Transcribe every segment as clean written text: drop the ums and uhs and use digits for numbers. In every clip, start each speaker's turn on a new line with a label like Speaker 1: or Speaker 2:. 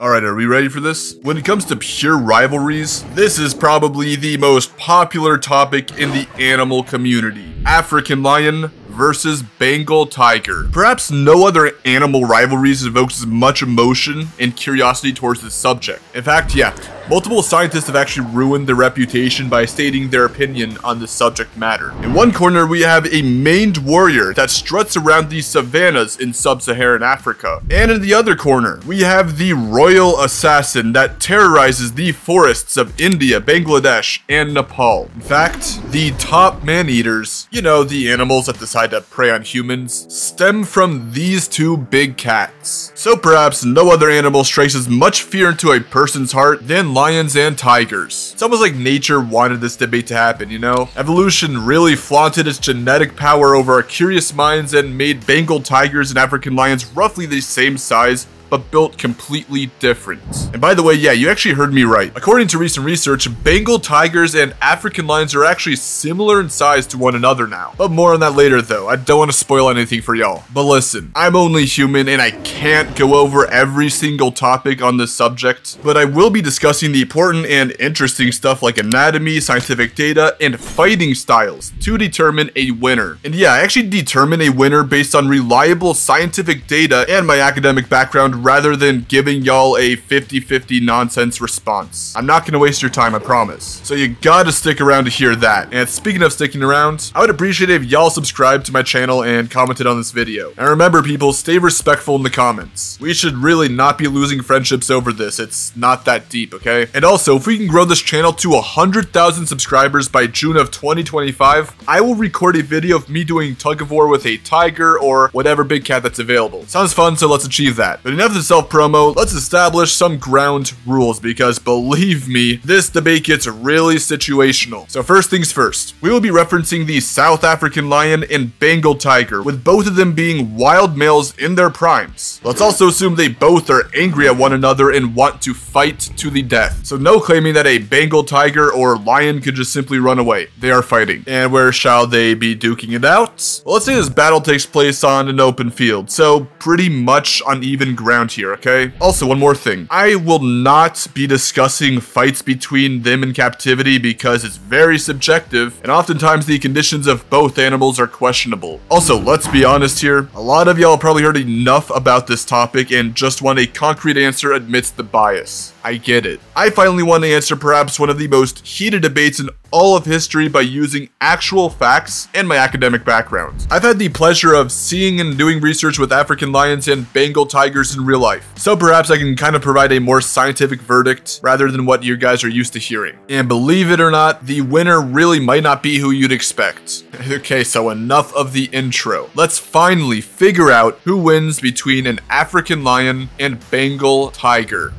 Speaker 1: Alright, are we ready for this? When it comes to pure rivalries, this is probably the most popular topic in the animal community. African lion versus Bengal tiger. Perhaps no other animal rivalries evokes as much emotion and curiosity towards this subject. In fact, yeah, multiple scientists have actually ruined their reputation by stating their opinion on this subject matter. In one corner, we have a maned warrior that struts around the savannas in sub-Saharan Africa. And in the other corner, we have the royal assassin that terrorizes the forests of India, Bangladesh, and Nepal. In fact, the top man-eaters, you know, the animals that decide to prey on humans, stem from these two big cats. So perhaps no other animal strikes as much fear into a person's heart than lions and tigers. It's almost like nature wanted this debate to happen, you know? Evolution really flaunted its genetic power over our curious minds and made Bengal tigers and African lions roughly the same size, but built completely different. And by the way, yeah, you actually heard me right. According to recent research, Bengal tigers and African lions are actually similar in size to one another now. But more on that later though. I don't want to spoil anything for y'all. But listen, I'm only human and I can't go over every single topic on this subject, but I will be discussing the important and interesting stuff like anatomy, scientific data, and fighting styles to determine a winner. And yeah, I actually determine a winner based on reliable scientific data and my academic background rather than giving y'all a 50-50 nonsense response. I'm not gonna waste your time, I promise. So you gotta stick around to hear that. And speaking of sticking around, I would appreciate it if y'all subscribed to my channel and commented on this video. And remember people, stay respectful in the comments. We should really not be losing friendships over this. It's not that deep, okay? And also, if we can grow this channel to 100,000 subscribers by June of 2025, I will record a video of me doing tug of war with a tiger or whatever big cat that's available. Sounds fun, so let's achieve that. But enough of the self-promo, let's establish some ground rules because believe me, this debate gets really situational. So first things first, we will be referencing the South African lion and Bengal tiger, with both of them being wild males in their primes. Let's also assume they both are angry at one another and want to fight to the death. So no claiming that a Bengal tiger or lion could just simply run away. They are fighting. And where shall they be duking it out? Well, let's say this battle takes place on an open field, so pretty much on even ground here, okay? Also, one more thing. I will not be discussing fights between them in captivity because it's very subjective, and oftentimes the conditions of both animals are questionable. Also, let's be honest here. A lot of y'all probably heard enough about this topic and just want a concrete answer amidst the bias. I get it. I finally want to answer perhaps one of the most heated debates in all of history by using actual facts and my academic background. I've had the pleasure of seeing and doing research with African lions and Bengal tigers in real life, so perhaps I can kind of provide a more scientific verdict rather than what you guys are used to hearing. And believe it or not, the winner really might not be who you'd expect. Okay, so enough of the intro. Let's finally figure out who wins between an African lion and Bengal tiger.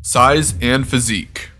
Speaker 1: Size and physique.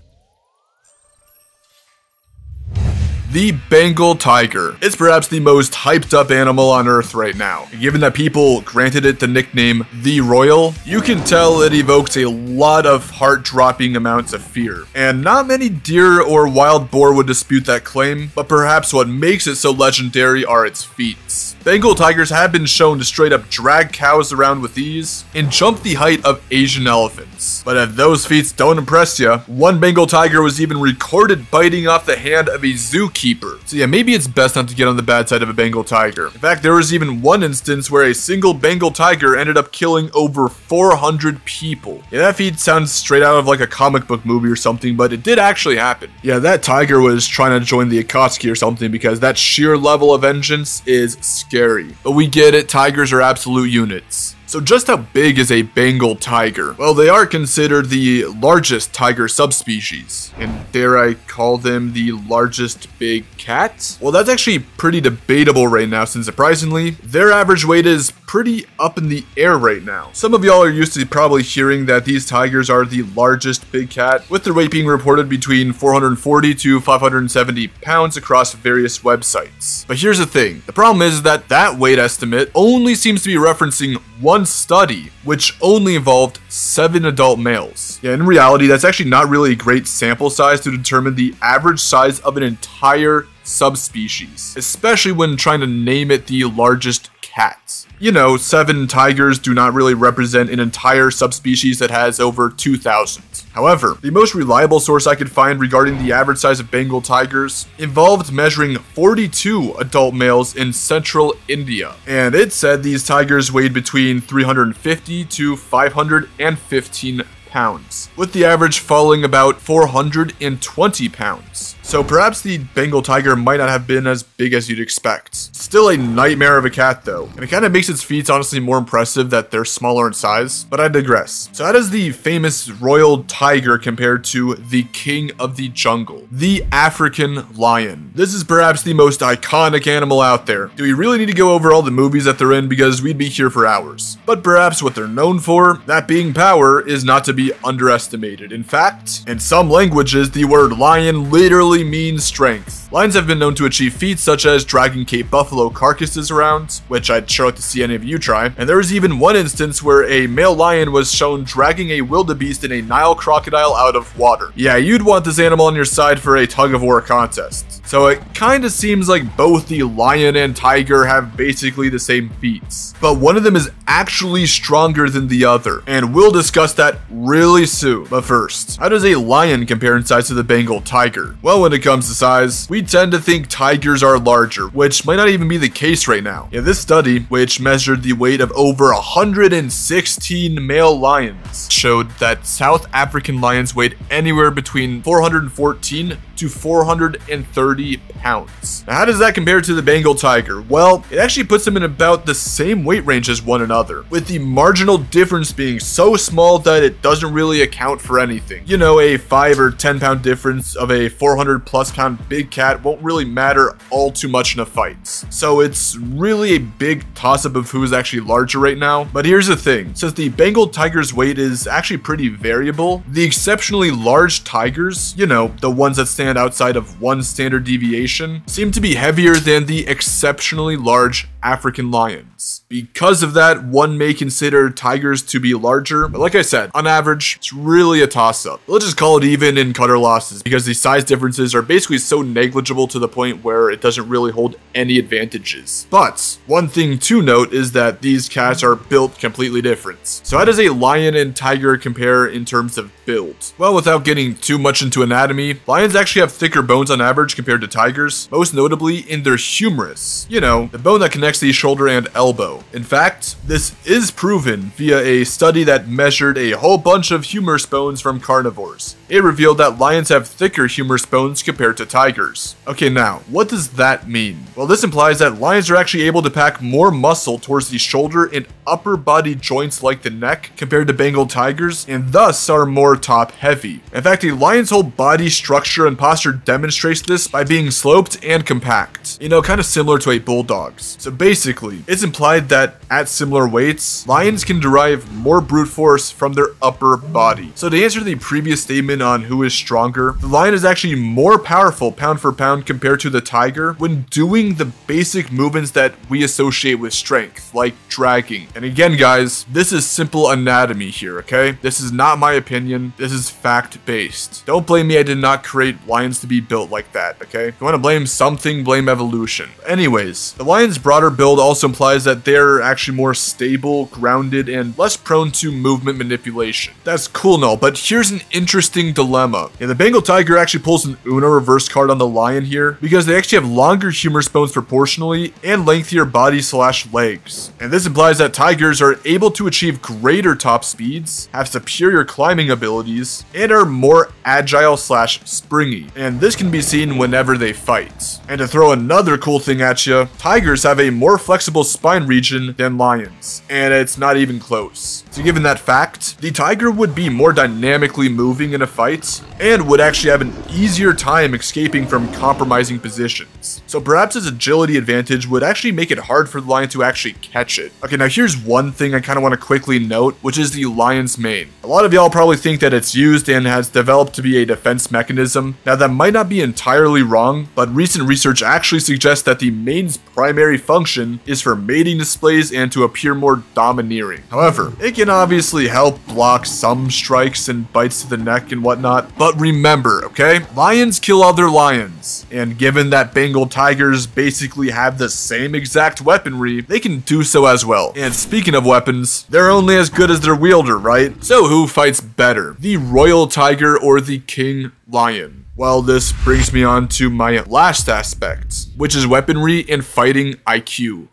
Speaker 1: The Bengal tiger is perhaps the most hyped up animal on earth right now. Given that people granted it the nickname the Royal, you can tell it evokes a lot of heart-dropping amounts of fear. And not many deer or wild boar would dispute that claim, but perhaps what makes it so legendary are its feats. Bengal tigers have been shown to straight up drag cows around with ease and jump the height of Asian elephants. But if those feats don't impress ya, one Bengal tiger was even recorded biting off the hand of a zookeeper. So yeah, maybe it's best not to get on the bad side of a Bengal tiger. In fact, there was even one instance where a single Bengal tiger ended up killing over 400 people. Yeah, that feat sounds straight out of like a comic book movie or something, but it did actually happen. Yeah, that tiger was trying to join the Akatsuki or something because that sheer level of vengeance is scary. But we get it, tigers are absolute units. So just how big is a Bengal tiger? Well, they are considered the largest tiger subspecies. And dare I call them the largest big cat? Well, that's actually pretty debatable right now since surprisingly, their average weight is pretty up in the air right now. Some of y'all are used to probably hearing that these tigers are the largest big cat, with their weight being reported between 440 to 570 pounds across various websites. But here's the thing. The problem is that that weight estimate only seems to be referencing one study, which only involved 7 adult males. Yeah, in reality, that's actually not really a great sample size to determine the average size of an entire subspecies, especially when trying to name it the largest cat. You know, 7 tigers do not really represent an entire subspecies that has over 2,000. However, the most reliable source I could find regarding the average size of Bengal tigers involved measuring 42 adult males in central India. And it said these tigers weighed between 350 to 515 pounds, with the average falling about 420 pounds. So perhaps the Bengal tiger might not have been as big as you'd expect. Still a nightmare of a cat though, and it kind of makes its feats honestly more impressive that they're smaller in size, but I digress. So how does the famous royal tiger compare to the king of the jungle, the African lion? This is perhaps the most iconic animal out there. Do we really need to go over all the movies that they're in, because we'd be here for hours? But perhaps what they're known for, that being power, is not to be underestimated. In fact, in some languages, the word lion literally means strength. Lions have been known to achieve feats such as dragging Cape buffalo carcasses around, which I'd sure like to see any of you try, and there was even one instance where a male lion was shown dragging a wildebeest in a Nile crocodile out of water. Yeah, you'd want this animal on your side for a tug-of-war contest. So it kinda seems like both the lion and tiger have basically the same feats, but one of them is actually stronger than the other, and we'll discuss that really soon. But first, how does a lion compare in size to the Bengal tiger? Well, when it comes to size, we tend to think tigers are larger, which might not even be the case right now. Yeah, this study, which measured the weight of over 116 male lions, showed that South African lions weighed anywhere between 414 to 430 pounds. Now, how does that compare to the Bengal tiger? Well, it actually puts them in about the same weight range as one another, with the marginal difference being so small that it doesn't really account for anything. You know, a 5 or 10 pound difference of a 400 plus pound big cat won't really matter all too much in a fight. So it's really a big toss-up of who is actually larger right now. But here's the thing, since the Bengal tiger's weight is actually pretty variable, the exceptionally large tigers, you know, the ones that stand outside of one standard deviation, seem to be heavier than the exceptionally large African lions. Because of that, one may consider tigers to be larger, but like I said, on average, it's really a toss-up. Let's just call it even in cutter losses, because the size differences are basically so negligible to the point where it doesn't really hold any advantages. But one thing to note is that these cats are built completely different. So how does a lion and tiger compare in terms of build? Well, without getting too much into anatomy, lions actually have thicker bones on average compared to tigers, most notably in their humerus. You know, the bone that connects the shoulder and elbow. In fact, this is proven via a study that measured a whole bunch of humerus bones from carnivores. It revealed that lions have thicker humerus bones compared to tigers. Okay, now, what does that mean? Well, this implies that lions are actually able to pack more muscle towards the shoulder and upper body joints like the neck compared to Bengal tigers, and thus are more top heavy. In fact, a lion's whole body structure and posture demonstrates this by being sloped and compact. You know, kind of similar to a bulldog's. So basically, it's implied that at similar weights, lions can derive more brute force from their upper body. So to answer the previous statement on who is stronger, the lion is actually more powerful pound for pound compared to the tiger when doing the basic movements that we associate with strength, like dragging. And again, guys, this is simple anatomy here, okay? This is not my opinion. This is fact-based. Don't blame me, I did not create lions to be built like that, okay? If you want to blame something, blame evolution. Anyways, the lion's broader build also implies that they're actually more stable, grounded, and less prone to movement manipulation. That's cool and all, but here's an interesting dilemma. Yeah, the Bengal tiger actually pulls an Uno reverse card on the lion here because they actually have longer humerus bones proportionally and lengthier body/legs. And this implies that tigers are able to achieve greater top speeds, have superior climbing abilities, and are more agile/springy. And this can be seen whenever they fight. And to throw another cool thing at you, tigers have a more flexible spine region than lions, and it's not even close. So given that fact, the tiger would be more dynamically moving in a fight, and would actually have an easier time escaping from compromising positions. So perhaps his agility advantage would actually make it hard for the lion to actually catch it. Okay, now here's one thing I kind of want to quickly note, which is the lion's mane. A lot of y'all probably think that it's used and has developed to be a defense mechanism. Now that might not be entirely wrong, but recent research actually suggests that the mane's primary function is for mating displays and to appear more domineering. However, it can obviously help block some strikes and bites to the neck and whatnot. But remember, okay? Lions kill other lions. And given that Bengal tigers basically have the same exact weaponry, they can do so as well. And speaking of weapons, they're only as good as their wielder, right? So who fights better? The royal tiger or the king lion? Well, this brings me on to my last aspect, which is weaponry and fighting IQ.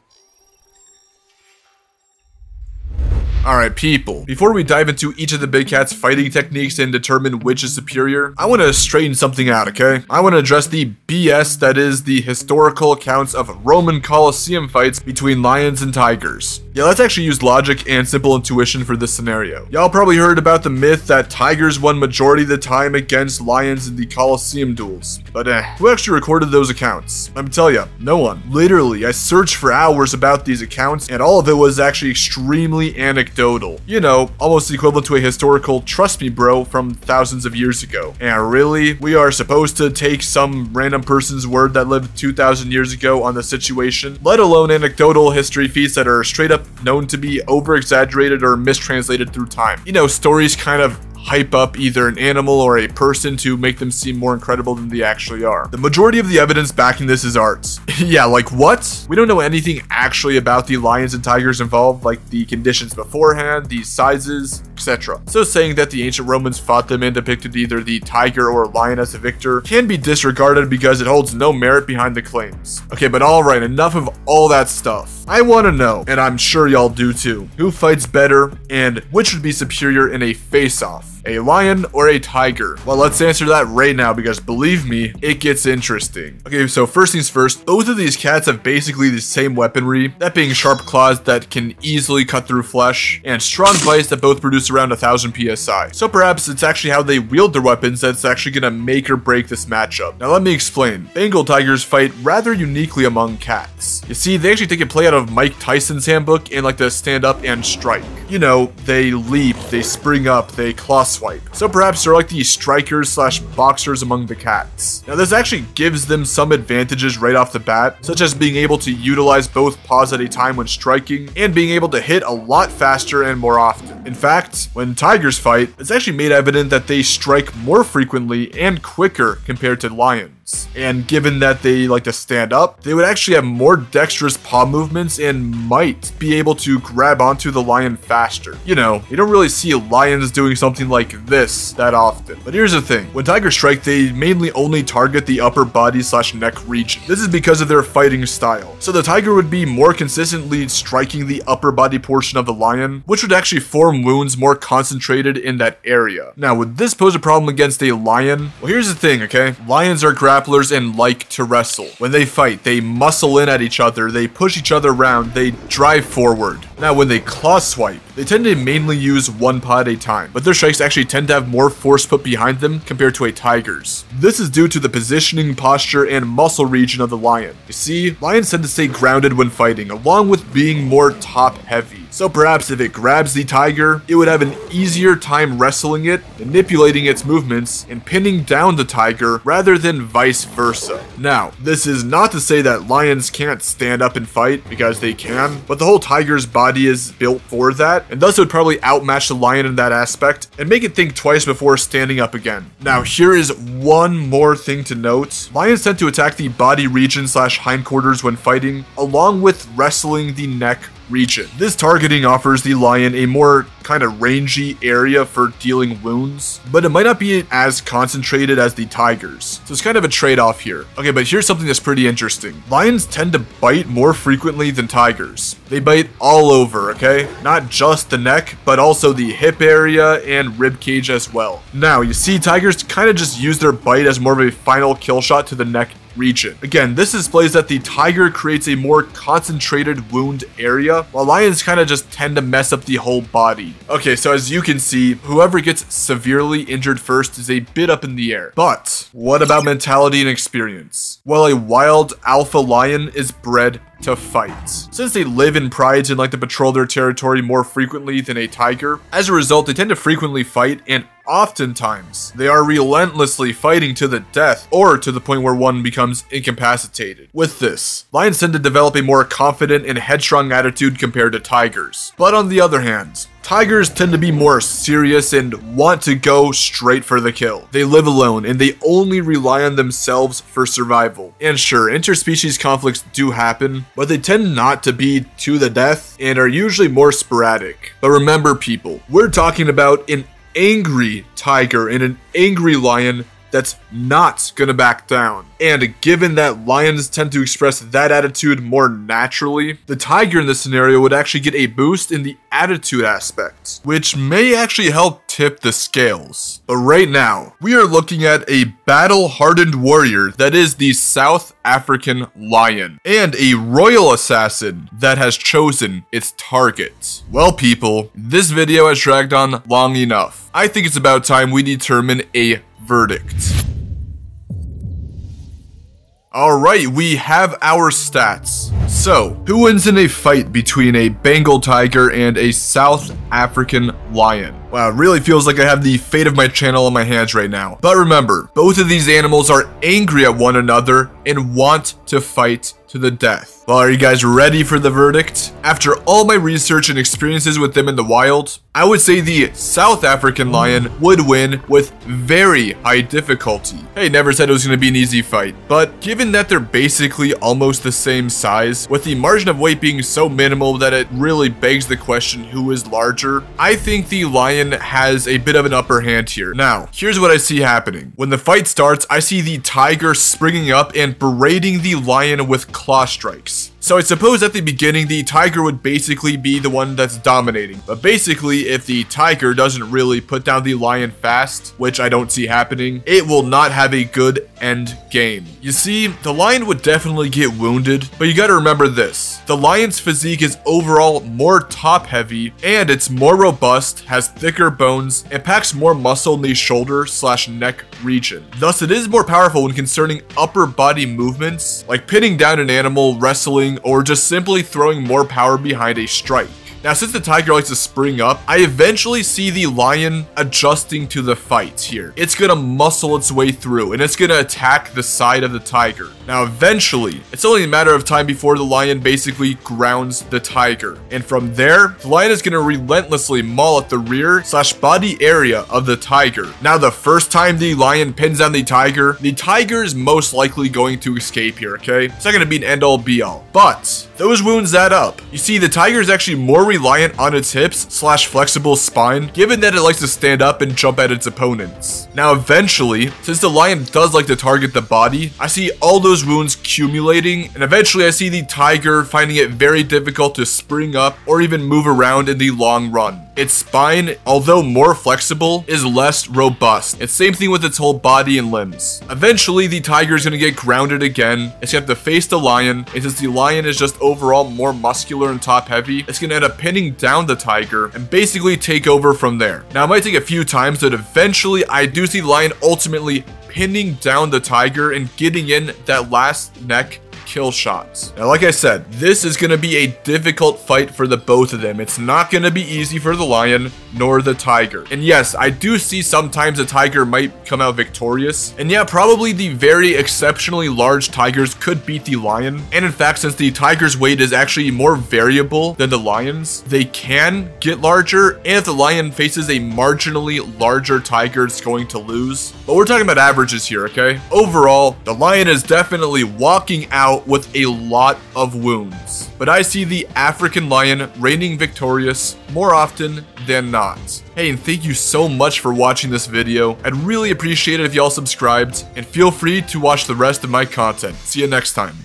Speaker 1: Alright people, before we dive into each of the big cats' fighting techniques and determine which is superior, I want to straighten something out, okay? I want to address the BS that is the historical accounts of Roman Colosseum fights between lions and tigers. Yeah, let's actually use logic and simple intuition for this scenario. Y'all probably heard about the myth that tigers won majority of the time against lions in the Colosseum duels. But who actually recorded those accounts? Let me tell ya, no one. Literally, I searched for hours about these accounts and all of it was actually extremely anecdotal. You know, almost equivalent to a historical trust me bro from thousands of years ago. And really, we are supposed to take some random person's word that lived 2,000 years ago on the situation, let alone anecdotal history feats that are straight up known to be over-exaggerated or mistranslated through time. You know, stories kind of hype up either an animal or a person to make them seem more incredible than they actually are. The majority of the evidence backing this is art. Yeah, like what? We don't know anything actually about the lions and tigers involved, like the conditions beforehand, the sizes, etc. So saying that the ancient Romans fought them and depicted either the tiger or lion as a victor can be disregarded because it holds no merit behind the claims. Okay, but alright, enough of all that stuff. I want to know, and I'm sure y'all do too, who fights better and which would be superior in a face-off? A lion or a tiger? Well, let's answer that right now because believe me, it gets interesting. Okay, so first things first, both of these cats have basically the same weaponry, that being sharp claws that can easily cut through flesh, and strong bites that both produce around 1000 psi. So perhaps it's actually how they wield their weapons that's actually gonna make or break this matchup. Now let me explain. Bengal tigers fight rather uniquely among cats. You see, they actually take a play out of Mike Tyson's handbook and like to stand up and strike. You know, they leap, they spring up, they claw swipe. So perhaps they're like the strikers slash boxers among the cats. Now this actually gives them some advantages right off the bat, such as being able to utilize both paws at a time when striking, and being able to hit a lot faster and more often. In fact, when tigers fight, it's actually made evident that they strike more frequently and quicker compared to lions. And given that they like to stand up, they would actually have more dexterous paw movements and might be able to grab onto the lion faster. You know, you don't really see lions doing something like this that often. But here's the thing, when tigers strike, they mainly only target the upper body slash neck region. This is because of their fighting style. So the tiger would be more consistently striking the upper body portion of the lion, which would actually form wounds more concentrated in that area. Now, would this pose a problem against a lion? Well, here's the thing, okay? Lions are grapplers and like to wrestle. When they fight, they muscle in at each other, they push each other around, they drive forward. Now, when they claw swipe, they tend to mainly use one paw at a time, but their strikes actually tend to have more force put behind them compared to a tiger's. This is due to the positioning, posture, and muscle region of the lion. You see, lions tend to stay grounded when fighting, along with being more top heavy. So perhaps if it grabs the tiger, it would have an easier time wrestling it, manipulating its movements, and pinning down the tiger rather than vice versa. Now, this is not to say that lions can't stand up and fight, because they can, but the whole tiger's body is built for that, and thus it would probably outmatch the lion in that aspect, and make it think twice before standing up again. Now, here is one more thing to note. Lions tend to attack the body region slash hindquarters when fighting, along with wrestling the neck region. This targeting offers the lion a more kind of rangy area for dealing wounds, but it might not be as concentrated as the tigers. So it's kind of a trade-off here. Okay, but here's something that's pretty interesting. Lions tend to bite more frequently than tigers. They bite all over, okay? Not just the neck, but also the hip area and rib cage as well. Now, you see, tigers kind of just use their bite as more of a final kill shot to the neck region. Again, this displays that the tiger creates a more concentrated wound area, while lions kind of just tend to mess up the whole body. Okay, so as you can see, whoever gets severely injured first is a bit up in the air. But what about mentality and experience? Well, a wild alpha lion is bred to fight. Since they live in prides and like to patrol their territory more frequently than a tiger, as a result, they tend to frequently fight, and oftentimes they are relentlessly fighting to the death or to the point where one becomes incapacitated. With this, lions tend to develop a more confident and headstrong attitude compared to tigers. But on the other hand, tigers tend to be more serious and want to go straight for the kill. They live alone and they only rely on themselves for survival. And sure, interspecies conflicts do happen, but they tend not to be to the death and are usually more sporadic. But remember people, we're talking about an angry tiger and an angry lion that's not gonna back down. And given that lions tend to express that attitude more naturally, the tiger in this scenario would actually get a boost in the attitude aspect, which may actually help tip the scales. But right now, we are looking at a battle-hardened warrior that is the South African lion, and a royal assassin that has chosen its target. Well people, this video has dragged on long enough. I think it's about time we determine a verdict. Alright, we have our stats. So, who wins in a fight between a Bengal tiger and a South African lion? Wow, it really feels like I have the fate of my channel on my hands right now. But remember, both of these animals are angry at one another and want to fight to the death. Well, are you guys ready for the verdict? After all my research and experiences with them in the wild, I would say the South African lion would win with very high difficulty. Hey, never said it was going to be an easy fight, but given that they're basically almost the same size, with the margin of weight being so minimal that it really begs the question who is larger, I think the lion has a bit of an upper hand here. Now, here's what I see happening. When the fight starts, I see the tiger springing up and berating the lion with claw strikes. So I suppose at the beginning, the tiger would basically be the one that's dominating. But basically, if the tiger doesn't really put down the lion fast, which I don't see happening, it will not have a good end game. You see, the lion would definitely get wounded, but you gotta remember this. The lion's physique is overall more top heavy, and it's more robust, has thicker bones, and packs more muscle in the shoulder/neck region. Thus, it is more powerful when concerning upper body movements, like pinning down an animal, wrestling, or just simply throwing more power behind a strike. Now, since the tiger likes to spring up, I eventually see the lion adjusting to the fight here. It's gonna muscle its way through, and it's gonna attack the side of the tiger. Now, eventually, it's only a matter of time before the lion basically grounds the tiger. And from there, the lion is gonna relentlessly maul at the rear/body area of the tiger. Now, the first time the lion pins down the tiger is most likely going to escape here, okay? It's not gonna be an end-all be-all. But those wounds add up. You see, the tiger is actually more reliant on its hips/flexible spine, given that it likes to stand up and jump at its opponents. Now, eventually, since the lion does like to target the body, I see all those wounds accumulating, and eventually I see the tiger finding it very difficult to spring up or even move around in the long run. Its spine, although more flexible, is less robust. It's same thing with its whole body and limbs. Eventually, the tiger is going to get grounded again. It's going to have to face the lion, and since the lion is just overall more muscular and top heavy, it's going to end up pinning down the tiger and basically take over from there. Now, it might take a few times, but eventually I do see the lion ultimately pinning down the tiger and getting in that last neck kill shots. Now, like I said, this is going to be a difficult fight for the both of them. It's not going to be easy for the lion nor the tiger. And yes, I do see sometimes the tiger might come out victorious. And yeah, probably the very exceptionally large tigers could beat the lion. And in fact, since the tiger's weight is actually more variable than the lion's, they can get larger. And if the lion faces a marginally larger tiger, it's going to lose. But we're talking about averages here, okay? Overall, the lion is definitely walking out with a lot of wounds. But I see the African lion reigning victorious more often than not. Hey, and thank you so much for watching this video. I'd really appreciate it if y'all subscribed, and feel free to watch the rest of my content. See you next time.